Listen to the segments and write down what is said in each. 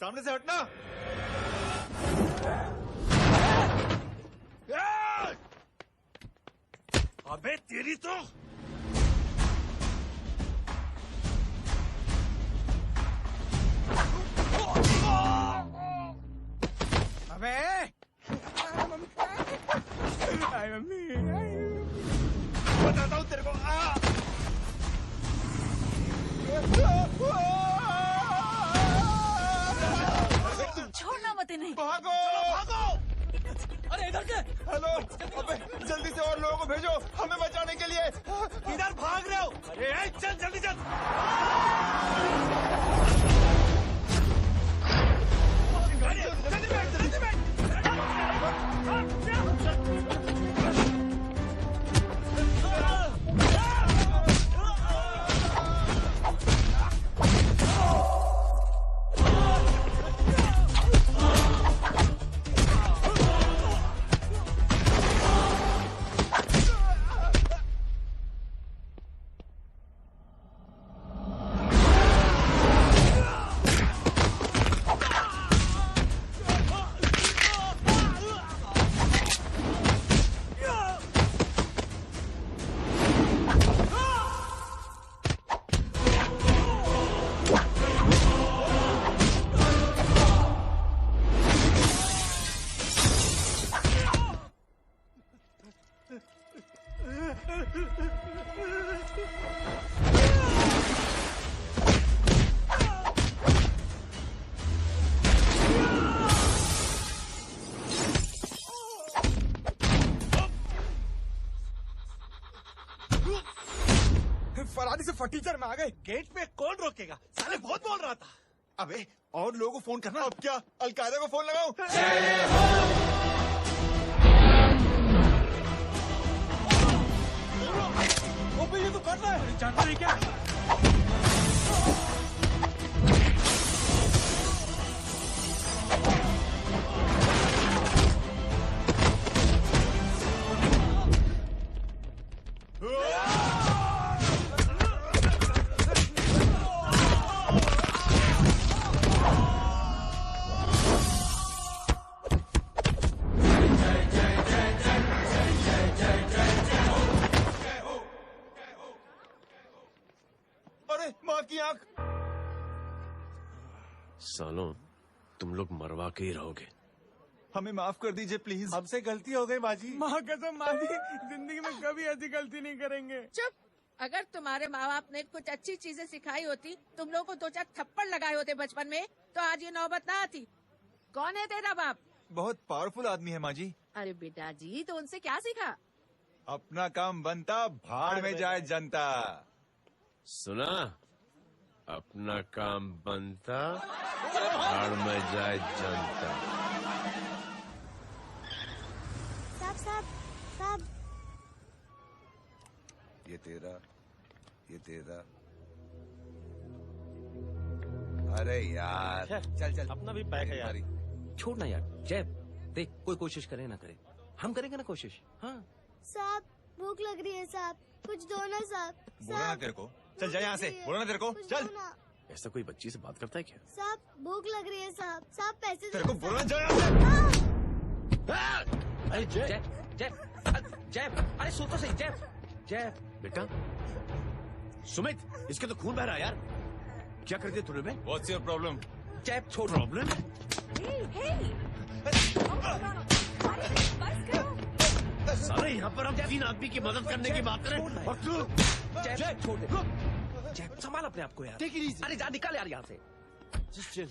सामने से हटना। अबे तेरी तो अबे मम्मी बताता हूँ तेरे को। छोड़ना मत नहीं। भागो भागो। अरे इधर से। हेलो अबे जल्दी से और लोगों को भेजो हमें बचाने के लिए। इधर भाग रहे हो? अरे चल जल्दी चल। फरारी से फटीचर में आ गए। गेट पे कौन रोकेगा? साले बहुत बोल रहा था। अबे और लोगों को फोन करना। अब क्या अलकायदा को फोन लगाऊं? अबे ये तो कर रहा है। जानता नहीं क्या? माँ की आंख। सालों तुम लोग मरवा के ही रहोगे। हमें माफ कर दीजिए प्लीज। हमसे गलती हो गई माजी। माँ कसम माँ जी जिंदगी में कभी ऐसी गलती नहीं करेंगे। चुप। अगर तुम्हारे माँ बाप ने कुछ अच्छी चीजें सिखाई होती, तुम लोगों को 2-4 थप्पड़ लगाए होते बचपन में, तो आज ये नौबत ना आती। कौन है तेरा बाप? बहुत पावरफुल आदमी है माँ जी। अरे बेटा जी, तो उनसे क्या सीखा? अपना काम बनता भाड़ में जाए जनता। सुना? अपना काम बनता भाड़ में जाए जनता। साहब ये तेरा। अरे यार चल अपना भी पैक है यार। छोड़ ना यार। जय देख, कोई कोशिश करे ना करे, हम करेंगे ना कोशिश। हाँ साहब भूख लग रही है साहब, कुछ दो ना साहब। बोला ना तेरे को। चल जा यहाँ से। बोला ना तेरे को। चल। ऐसा कोई बच्ची से बात करता है क्या? साहब भूख लग रही है साहब। साहब पैसे तेरे को दो बोला जा साहब। अरे जय जय जय, अरे सुन तो सही। जय जय बेटा सुमित, इसके तो खून बह रहा है यार। क्या कर दिया तूने बे? What's your problem? जय छोड़। प्रॉब्लम? सारे यहाँ पर हम 3 आदमी की मदद करने की बात करें और तू। जय छोड़ दे। जय संभाल अपने आप को यार। अरे जा निकल यार यहाँ से। Just chill.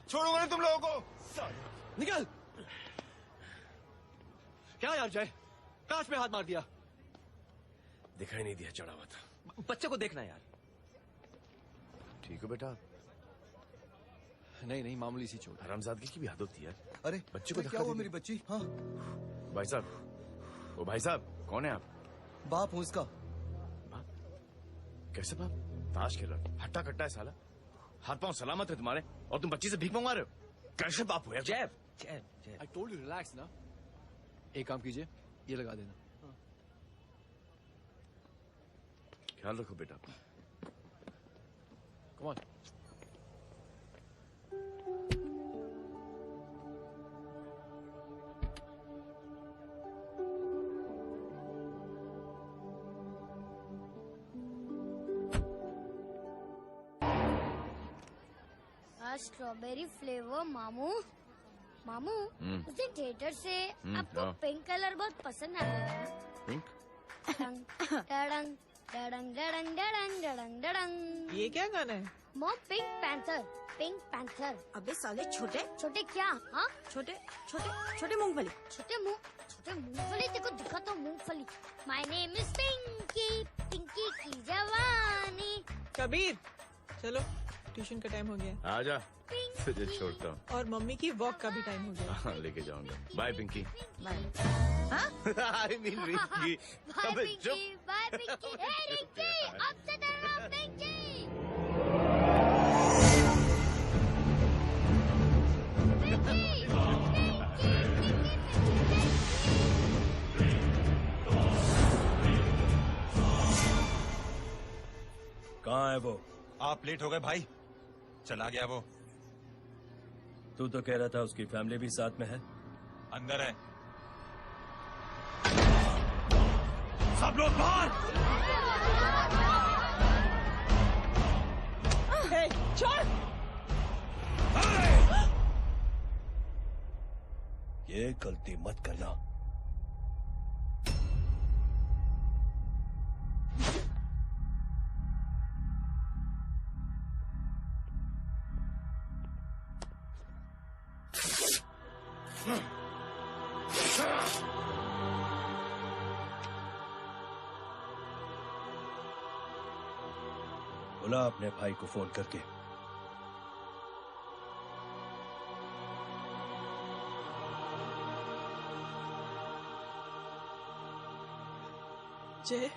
छोड़ूंगा ना तुम लोगों को। निकल। क्या यार जय, काश पे हाथ मार दिया। दिखाई नहीं दिया, चढ़ा हुआ था। बच्चे को देखना यार। ठीक है बेटा। नहीं मामूली सी चोट। हरामजादगी की भी हद होती है। अरे बच्चे को क्या धक्का हुआ दे मेरी बच्ची? हाँ भाई साहब, ओ भाई साहब कौन है आप? बाप हूँ इसका। बाप? कैसे बाप? ताश खेल रहा, हट्टा कट्टा है साला। हाथ पांव सलामत है तुम्हारे और तुम बच्ची से भीख मंगवा रहे हो। कैसे बाप हो यार? जय जय जय। I told you relax ना। एक काम कीजिए, ये लगा देना। ख्याल रखो बेटा अपना। Come on. स्ट्रॉबेरी फ्लेवर मामू मामू उस दिन थिएटर से आपको हाँ। पिंक कलर बहुत पसंद आया। पिंक? डडंग डडंग डडंग डडंग डडंग डडंग। ये क्या गाना है? Mom pink panther. अबे साले छोटे छोटे क्या? हाँ छोटे छोटे छोटे मूंगफली। छोटे मूंगफली। देखो दिखा तो मूंगफली। माय नेम इज पिंकी की जवानी। कबीर चलो ट्यूशन का टाइम हो गया। आजा, तुझे छोड़ता हूँ। और मम्मी की वॉक का भी टाइम हो गया। हाँ, लेके जाऊंगा। Bye Pinky. Bye. I mean Rinky. Bye अबे पिंकी चुप। बाय पिंकी। हे रिंकी अब से तेरा नाम पिंकी। कहाँ है वो? आप लेट हो गए भाई, चला गया वो। तू तो कह रहा था उसकी फैमिली भी साथ में है। अंदर है। सब लोग बाहर। छोड़। ये गलती मत करना। बोला अपने भाई को फोन करके। जय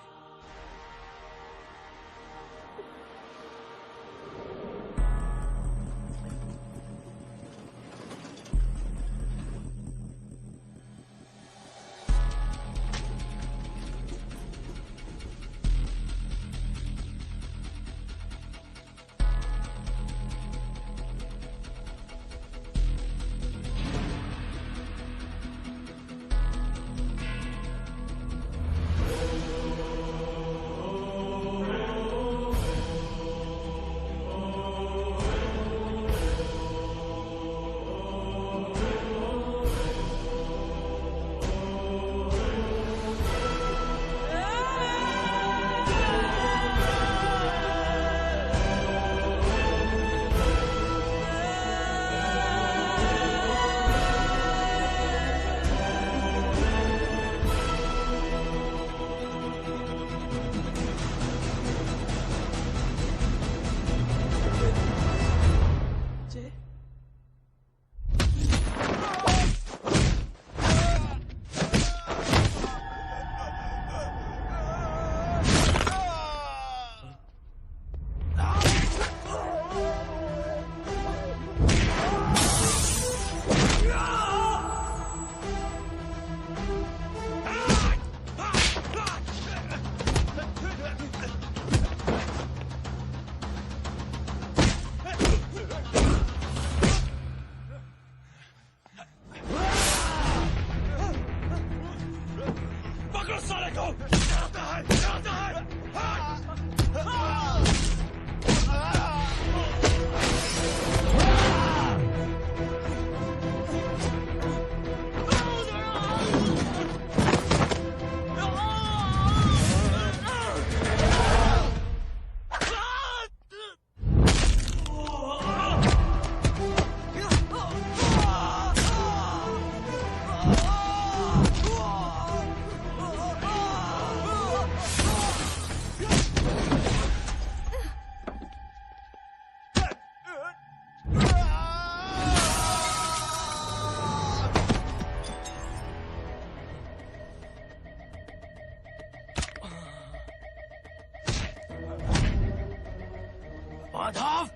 माधव,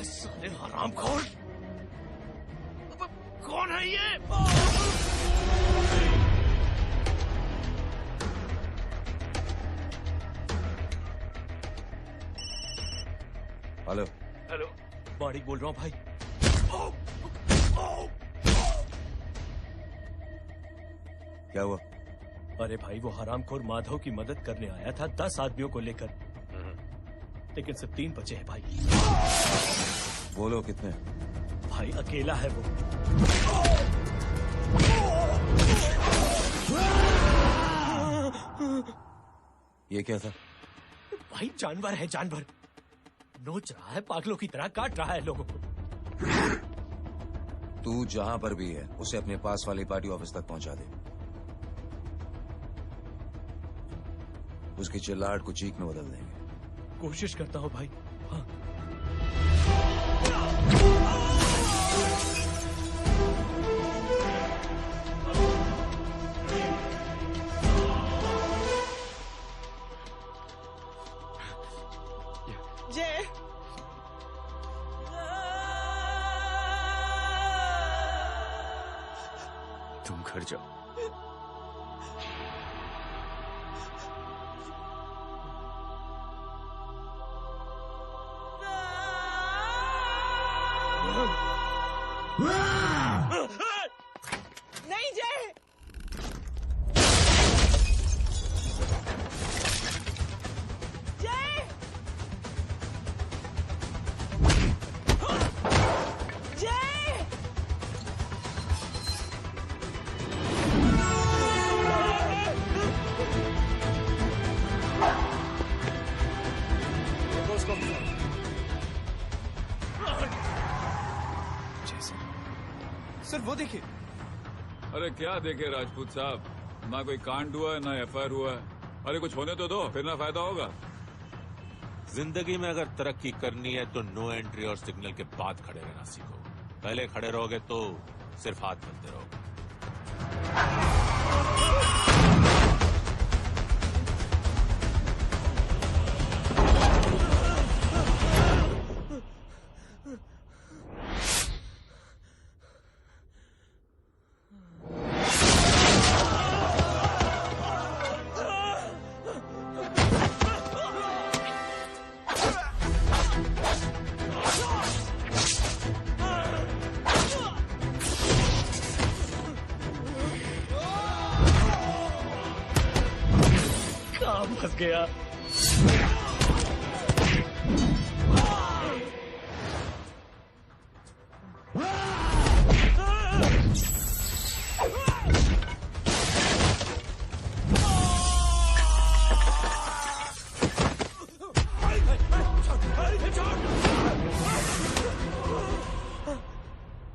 साले हरामखोर, कौन है ये? हेलो। हेलो, माणिक बोल रहा हूँ भाई। क्या हुआ? अरे भाई, वो हरामखोर माधव की मदद करने आया था 10 आदमियों को लेकर, लेकिन सिर्फ 3 बचे हैं भाई। बोलो कितने? भाई अकेला है वो। ये क्या था? भाई जानवर है, जानवर। नोच रहा है, पागलों की तरह काट रहा है लोगों को। तू जहां पर भी है उसे अपने पास वाली पार्टी ऑफिस तक पहुंचा दे। उसकी चिल्लाहट को चीख में बदल देंगे। कोशिश करता हूँ भाई। हाँ। जय, तुम घर जाओ। नहीं जय। जय, जय, सर वो देखिए। अरे क्या देखे राजपूत साहब, ना कोई कांड हुआ है ना एफआईआर हुआ है। अरे कुछ होने तो दो, फिर ना फायदा होगा। जिंदगी में अगर तरक्की करनी है तो नो एंट्री और सिग्नल के बाद खड़े रहना सीखो। पहले खड़े रहोगे तो सिर्फ हाथ मिलते रहोगे। फंस गया।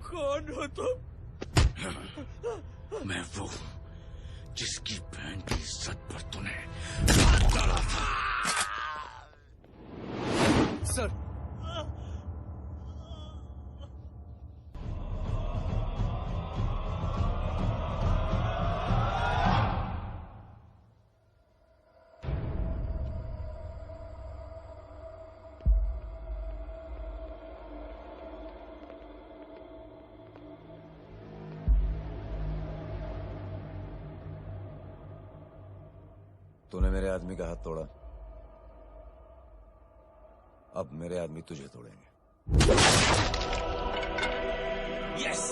कौन हो तुम? मैं वो जिसकी बहन की इज्जत पर तूने हाथ डाला था। सर, तूने मेरे आदमी का हाथ तोड़ा, अब मेरे आदमी तुझे तोड़ेंगे। यस।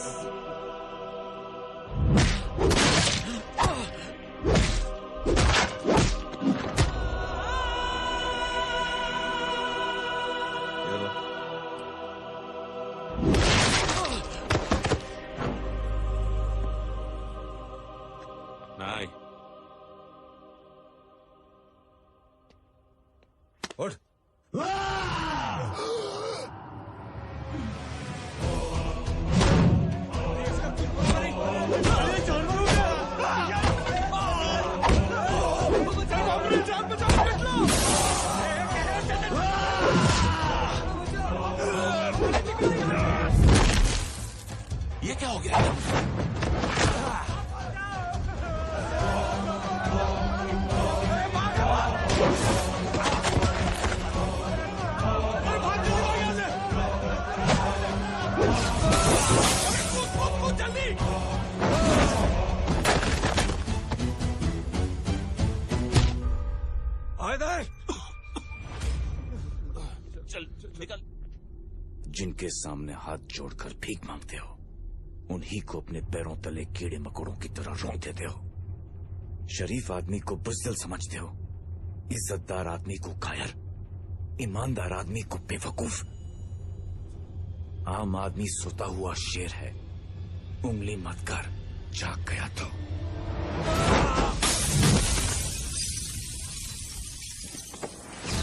ये लो। नहीं, उठ। चल निकल। जिनके सामने हाथ जोड़कर भीख मांगते हो उन्हीं को अपने पैरों तले कीड़े मकोड़ों की तरह रौंद देते हो। शरीफ आदमी को बुज़दिल समझते हो, इज्जतदार आदमी को कायर, ईमानदार आदमी को बेवकूफ। आम आदमी सोता हुआ शेर है, उंगली मत कर, जाग गया तो।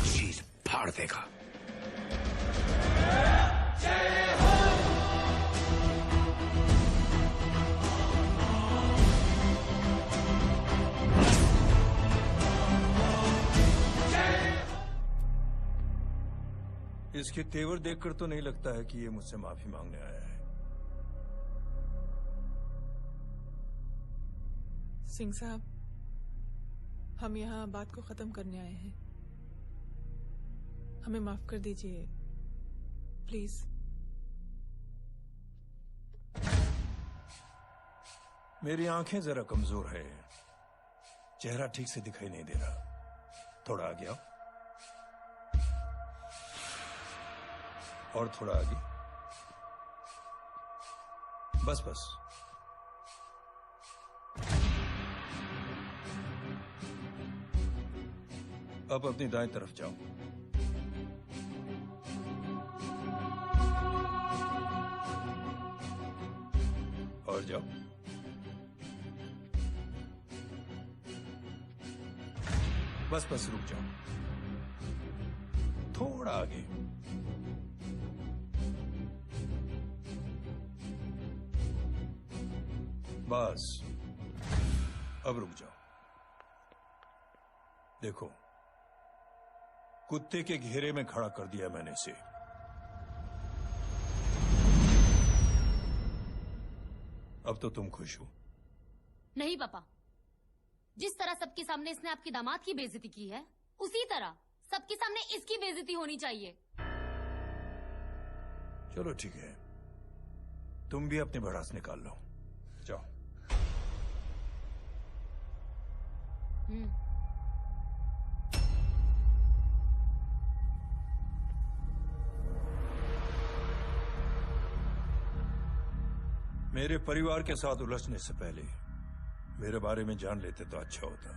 चीर फाड़ देगा। इसके तेवर देखकर तो नहीं लगता है कि ये मुझसे माफी मांगने आया है। सिंह साहब, हम यहाँ बात को खत्म करने आए हैं। हमें माफ कर दीजिए प्लीज। मेरी आंखें जरा कमजोर है, चेहरा ठीक से दिखाई नहीं दे रहा। थोड़ा आगे आओ, और थोड़ा आगे। बस बस। अब अपनी दाएं तरफ जाओ। और जाओ। बस बस रुक जाओ, थोड़ा आगे। बस अब रुक जाओ। देखो, कुत्ते के घेरे में खड़ा कर दिया मैंने इसे। अब तो तुम खुश हो? नहीं पापा, जिस तरह सबके सामने इसने आपकी दामाद की बेइज्जती की है, उसी तरह सबके सामने इसकी बेइज्जती होनी चाहिए। चलो ठीक है, तुम भी अपनी भड़ास निकाल लो। जाओ। मेरे परिवार के साथ उलझने से पहले मेरे बारे में जान लेते तो अच्छा होता।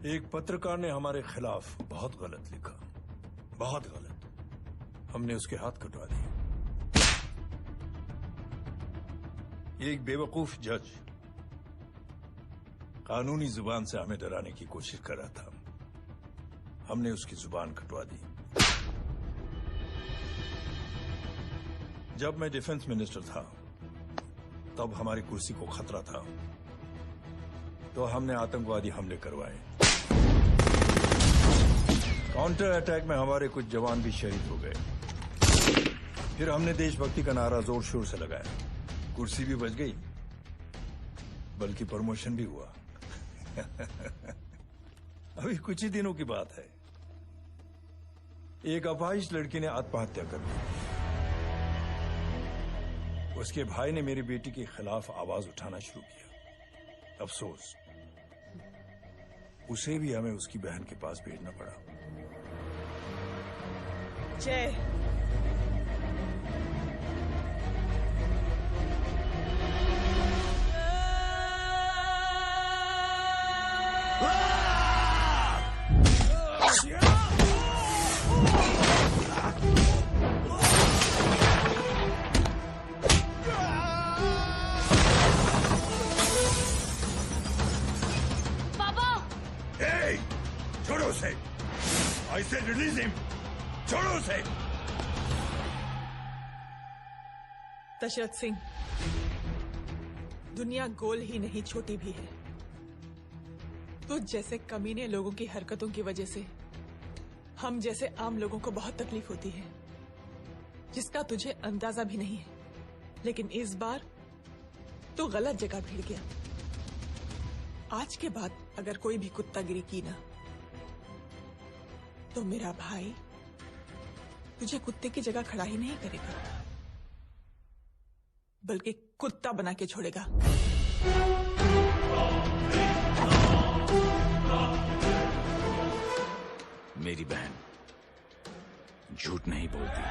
एक पत्रकार ने हमारे खिलाफ बहुत गलत लिखा, बहुत गलत। हमने उसके हाथ कटवा दिए। एक बेवकूफ जज कानूनी जुबान से हमें डराने की कोशिश कर रहा था, हमने उसकी जुबान कटवा दी। जब मैं डिफेंस मिनिस्टर था तब हमारी कुर्सी को खतरा था, तो हमने आतंकवादी हमले करवाए। काउंटर अटैक में हमारे कुछ जवान भी शहीद हो गए। फिर हमने देशभक्ति का नारा जोर शोर से लगाया। कुर्सी भी बच गई, बल्कि प्रमोशन भी हुआ। अभी कुछ ही दिनों की बात है, एक अपाहिज लड़की ने आत्महत्या कर ली। उसके भाई ने मेरी बेटी के खिलाफ आवाज उठाना शुरू किया। अफसोस, उसे भी हमें उसकी बहन के पास भेजना पड़ा। जय। छोड़ो उसे। I said release him. छोड़ो उसे। दशरथ सिंह, दुनिया गोल ही नहीं छोटी भी है। तो जैसे कमीने लोगों की हरकतों की वजह से हम जैसे आम लोगों को बहुत तकलीफ होती है, जिसका तुझे अंदाजा भी नहीं है। लेकिन इस बार तो गलत जगह भिड़ गया। आज के बाद अगर कोई भी कुत्तागिरी की ना, तो मेरा भाई तुझे कुत्ते की जगह खड़ा ही नहीं करेगा, बल्कि कुत्ता बना के छोड़ेगा। मेरी बहन झूठ नहीं बोलती।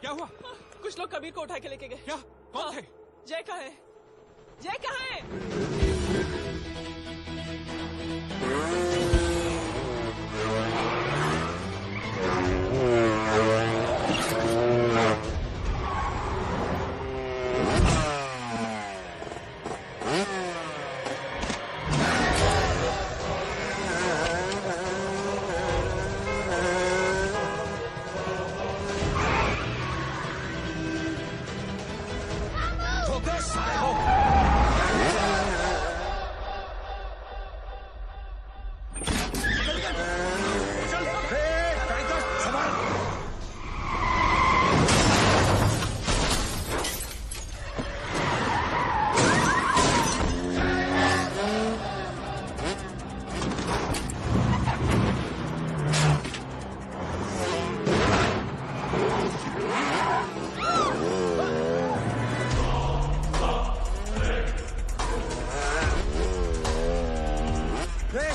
क्या हुआ? कुछ लोग कबीर को उठा के लेके गए। क्या? कौन थे? जय कहाँ है? जय कहाँ है?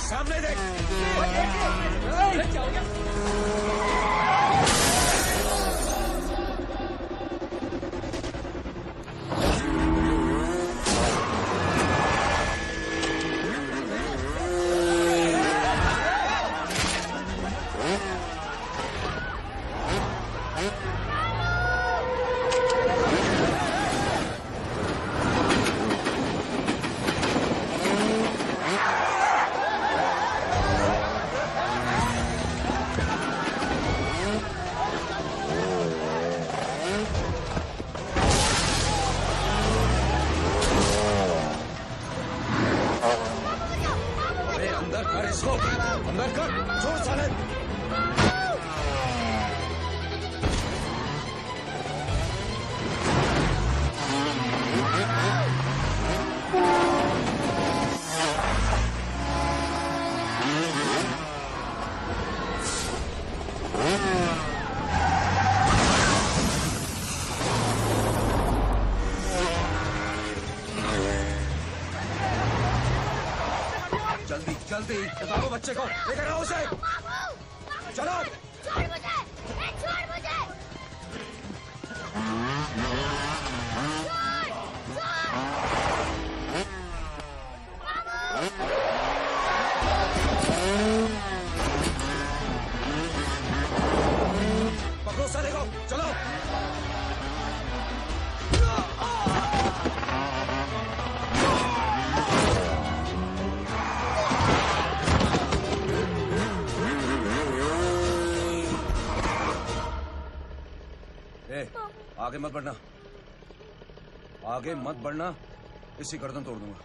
सामने देख। क्या हो गया? अंदर कर, छोड़ साले। जल्दी जल्दी बताओ बच्चे को, लेकर आओ उसे। चलो। छोड़ मुझे, छोड़ मुझे। पकड़ो साले को, चलो। आगे मत बढ़ना, आगे मत बढ़ना, इसी गर्दन तोड़ दूंगा।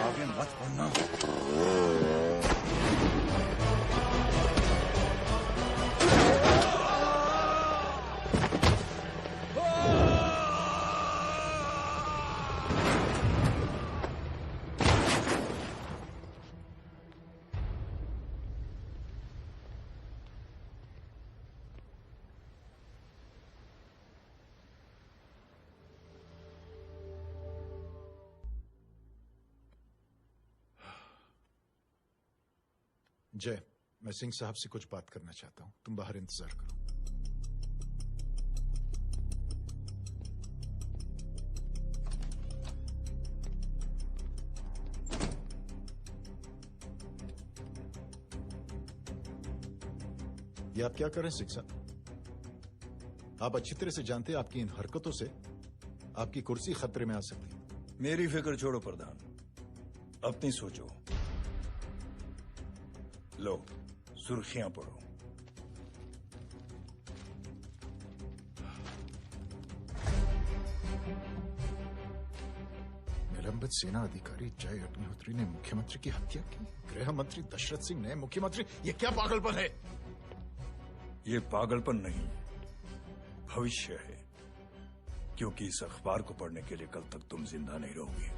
आगे मत बढ़ना। जय, मैं सिंह साहब से कुछ बात करना चाहता हूं। तुम बाहर इंतजार करो। ये आप क्या कर रहे हैं सिंह साहब? आप अच्छी तरह से जानते हैं आपकी इन हरकतों से आपकी कुर्सी खतरे में आ सकती है। मेरी फिक्र छोड़ो प्रधान, अपनी सोचो। लो, सुर्खियां पढ़ो। निलंबित सेना अधिकारी जय अग्निहोत्री ने मुख्यमंत्री की हत्या की। गृह मंत्री दशरथ सिंह ने मुख्यमंत्री, ये क्या पागलपन है? ये पागलपन नहीं, भविष्य है, क्योंकि इस अखबार को पढ़ने के लिए कल तक तुम जिंदा नहीं रहोगे।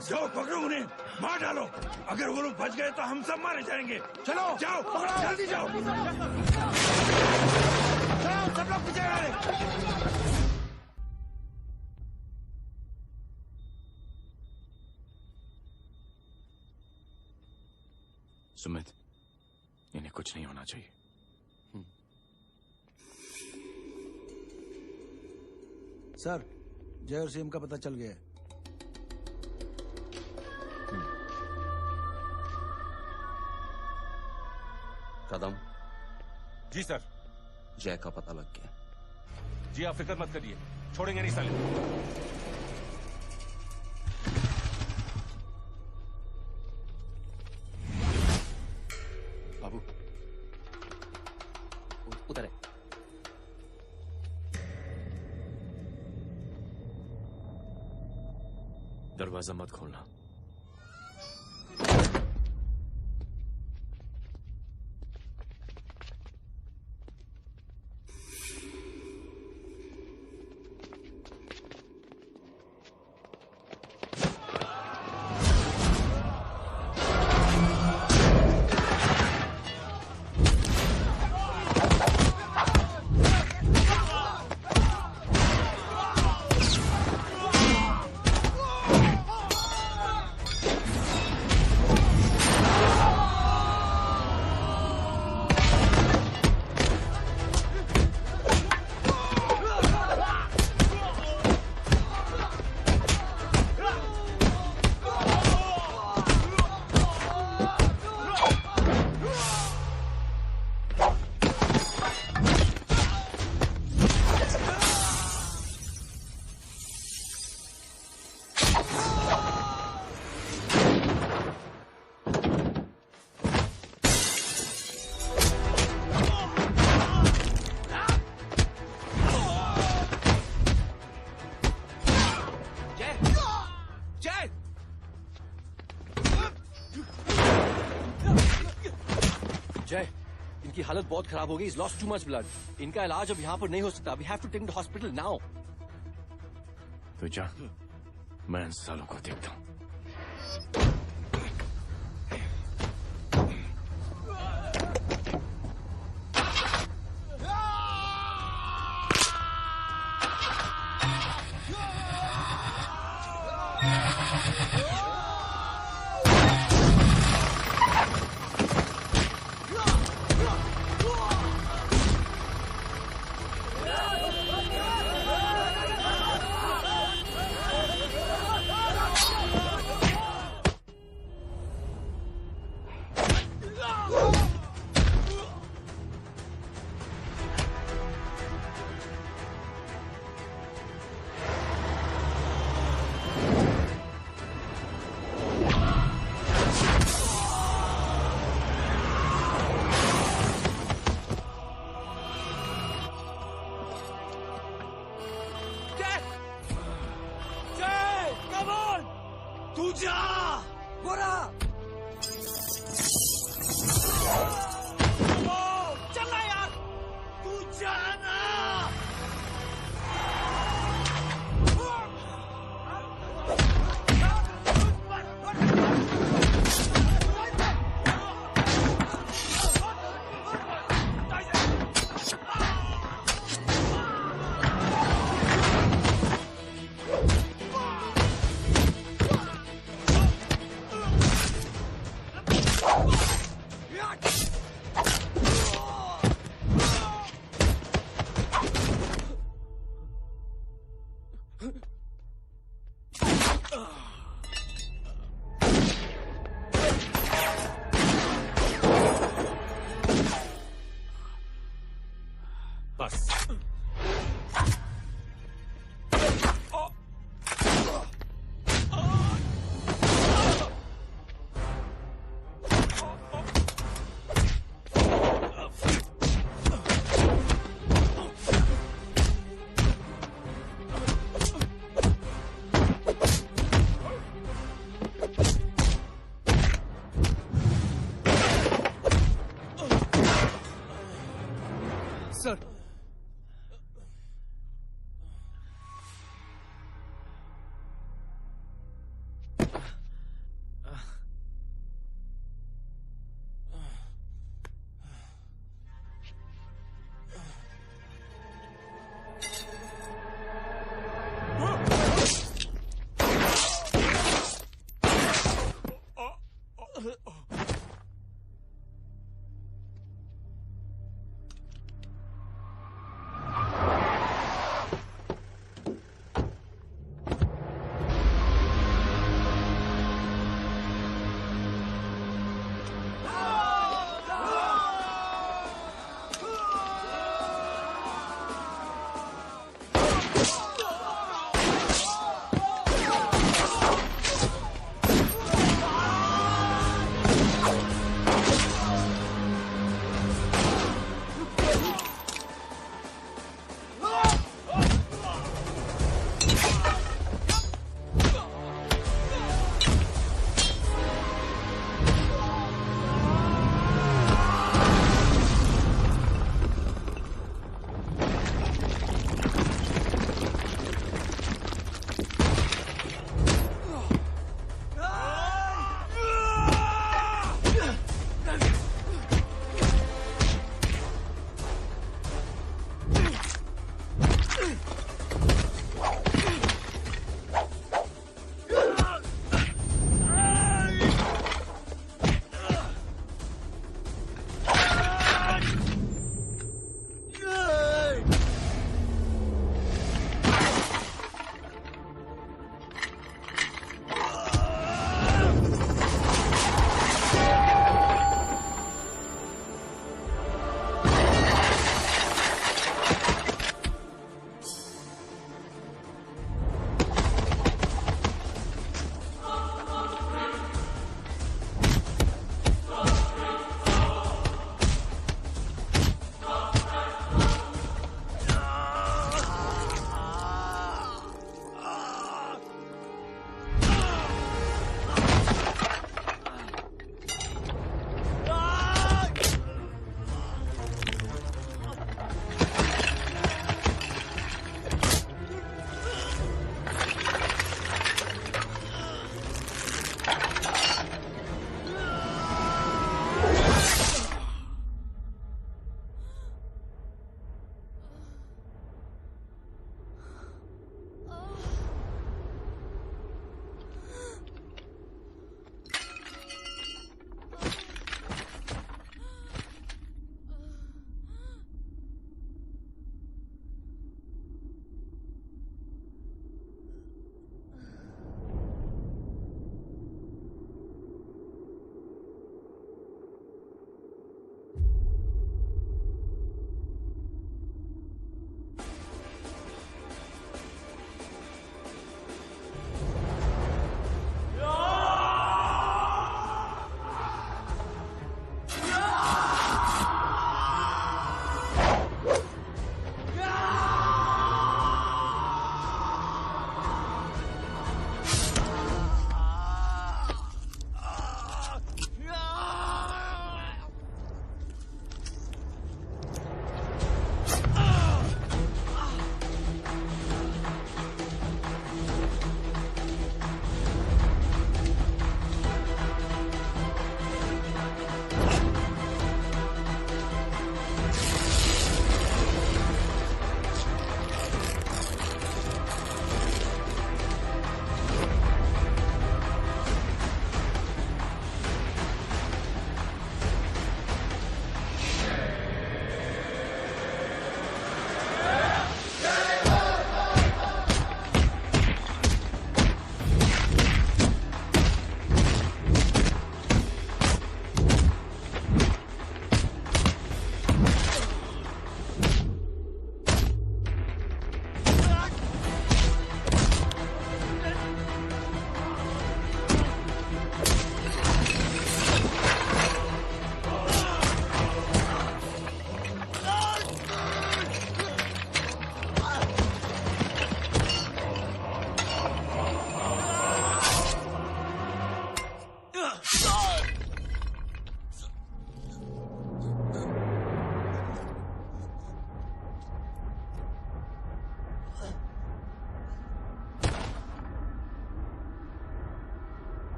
जाओ पकड़ो उन्हें, मार डालो। अगर वो लोग बच गए तो हम सब मारे जाएंगे। चलो जाओ, जल्दी जाओ। चलो सब लोग पीछे आ रहे। सुमित, इन्हें कुछ नहीं होना चाहिए। सर, जय और सीएम का पता चल गया है। कदम। जी सर। जय का पता लग गया। जी आप फिक्र मत करिए, छोड़ेंगे नहीं साले। बाबू उतरे। दरवाजा मत खोलना। जय, इनकी हालत बहुत खराब हो गई। Is lost too much blood. इनका इलाज अब यहाँ पर नहीं हो सकता। We have to take the hospital now. तो जा, मैं इन सालों को देखता हूँ।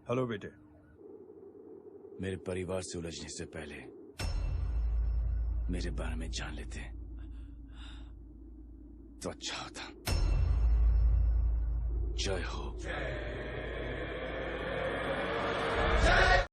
हेलो बेटे। मेरे परिवार से उलझने से पहले मेरे बारे में जान लेते तो अच्छा होता। जय हो। जय